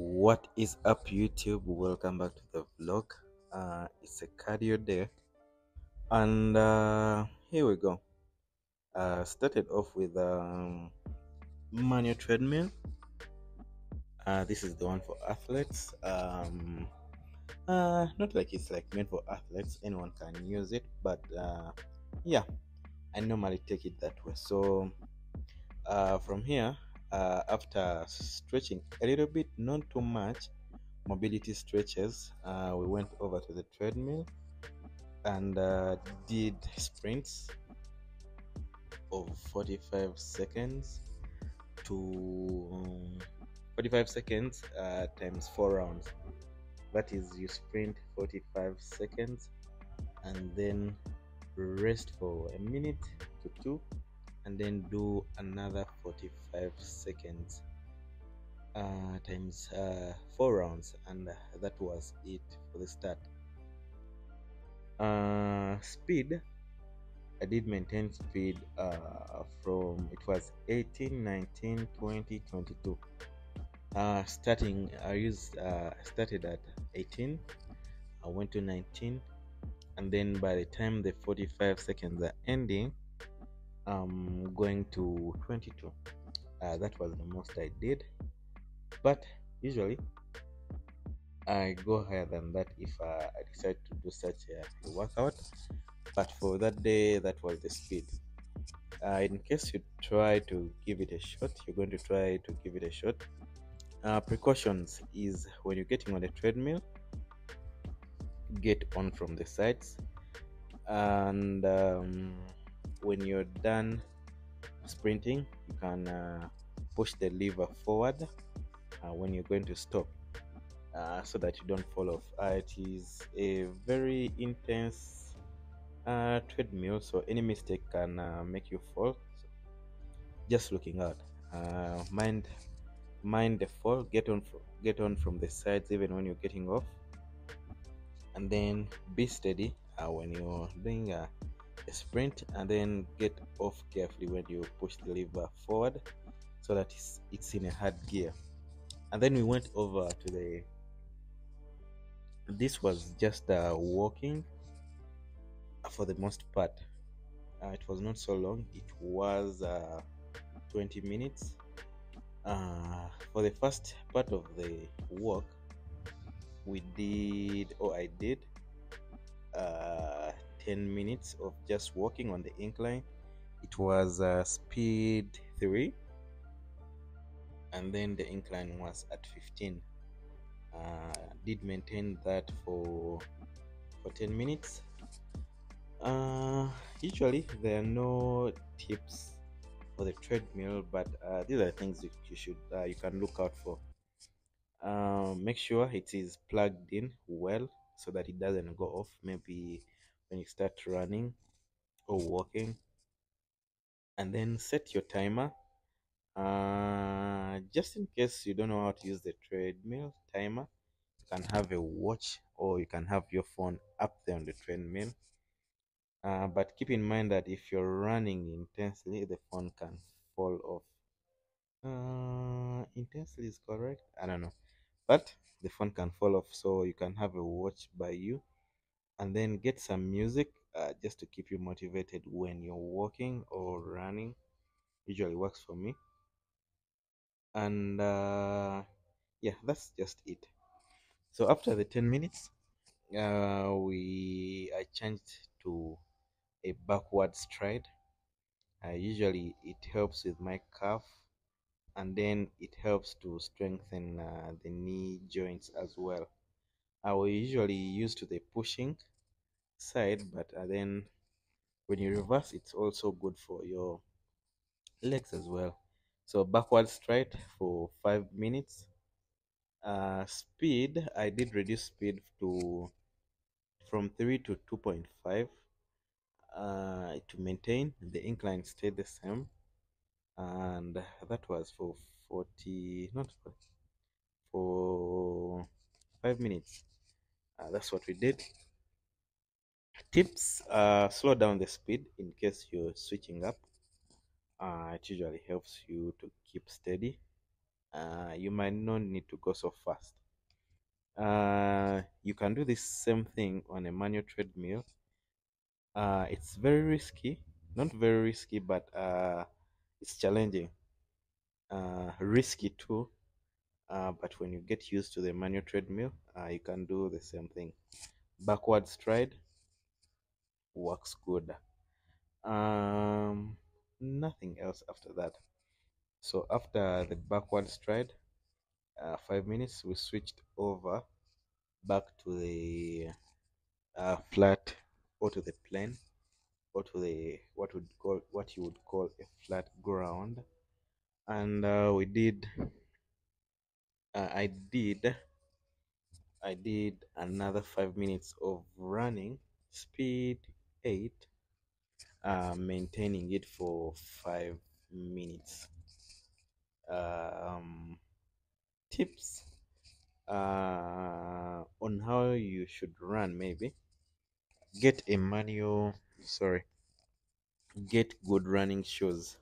What is up, YouTube? Welcome back to the vlog. It's a cardio day, and here we go. Started off with manual treadmill. This is the one for athletes. Not like it's like meant for athletes. Anyone can use it, but yeah, I normally take it that way. So from here, after stretching a little bit, not too much, mobility stretches, we went over to the treadmill and did sprints of 45 seconds to 45 seconds times 4 rounds. That is, you sprint 45 seconds and then rest for a minute to two, and then do another 45 seconds times 4 rounds, and that was it for the start. Speed, I did maintain speed from, it was 18, 19, 20, 22. Starting, started at 18, I went to 19, and then by the time the 45 seconds are ending, I'm going to 22. That was the most I did, but usually I go higher than that if I decide to do such a workout. But for that day, that was the speed. In case you try to give it a shot, you're going to try to give it a shot. Precautions is, when you're getting on the treadmill, get on from the sides, and when you're done sprinting, you can push the lever forward when you're going to stop, so that you don't fall off. It is a very intense treadmill, so any mistake can make you fall. So just looking out, mind the fall. Get on from the sides even when you're getting off, and then be steady when you're doing a sprint, and then get off carefully when you push the lever forward, so that it's in a hard gear. And then we went over to the, this was just walking for the most part. It was not so long, it was 20 minutes. For the first part of the walk, I did 10 minutes of just walking on the incline. It was speed 3, and then the incline was at 15. Did maintain that for 10 minutes. Usually there are no tips for the treadmill, but these are things you can look out for. Make sure it is plugged in well so that it doesn't go off, maybe when you start running or walking. And then set your timer, just in case you don't know how to use the treadmill timer. You can have a watch, or you can have your phone up there on the treadmill. But keep in mind that if you're running intensely, the phone can fall off. Intensely is correct, I don't know, but the phone can fall off, so you can have a watch by you, and then get some music just to keep you motivated when you're walking or running. Usually works for me. And yeah, that's just it. So after the 10 minutes, I changed to a backward stride. Usually it helps with my calf, and then it helps to strengthen the knee joints as well. I will usually use to the pushing side, but then when you reverse, it's also good for your legs as well. So backward stride for 5 minutes. Speed, I did reduce speed to from 3 to 2.5 to maintain the incline stayed the same, and that was for 40, not 40, for 5 minutes. That's what we did. Tips: slow down the speed in case you're switching up. It usually helps you to keep steady. You might not need to go so fast. You can do this same thing on a manual treadmill. It's very risky, not very risky, but it's challenging. Risky too, but when you get used to the manual treadmill, you can do the same thing. Backward stride works good. Nothing else after that. So after the backward stride, 5 minutes, we switched over back to the flat, or to the plane, or to the what you would call a flat ground. And we did I did another 5 minutes of running, speed 8, maintaining it for 5 minutes. um, Tips on how you should run: maybe get a manual sorry get good running shoes.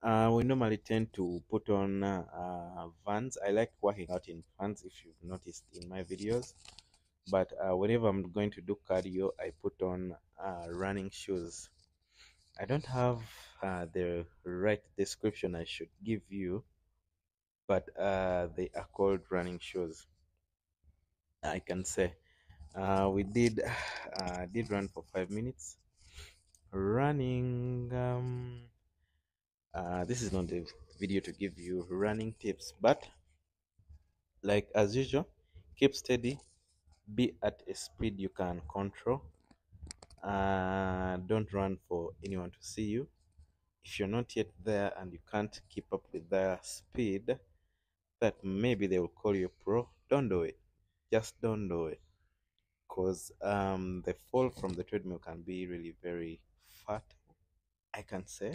We normally tend to put on Vans. I like working out in Vans, if you've noticed in my videos. But whenever I'm going to do cardio, I put on running shoes. I don't have the right description I should give you, but they are called running shoes, I can say. We did run for 5 minutes. Running. This is not the video to give you running tips, but like as usual, keep steady. Be at a speed you can control. Don't run for anyone to see you. If you're not yet there and you can't keep up with their speed, that maybe they will call you pro. Don't do it. Just don't do it, because the fall from the treadmill can be really very fat, I can say.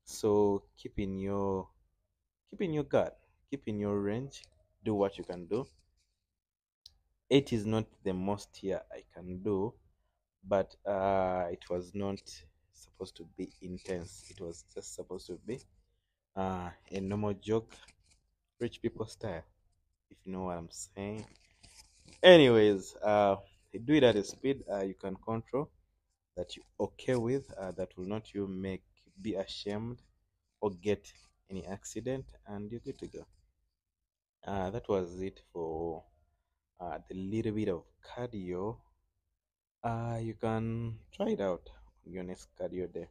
So keep in your guard, keep in your range, do what you can do. 8 is not the most here I can do, but it was not supposed to be intense. It was just supposed to be a normal jog, rich people style, if you know what I'm saying. Anyways, do it at a speed you can control, that you're okay with, that will not you make be ashamed or get any accident, and you're good to go. That was it for the little bit of cardio. You can try it out on your next cardio day.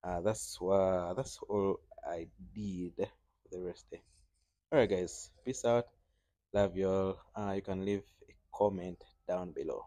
That's all I did for the rest day. Alright guys, peace out. Love you all. You can leave a comment down below.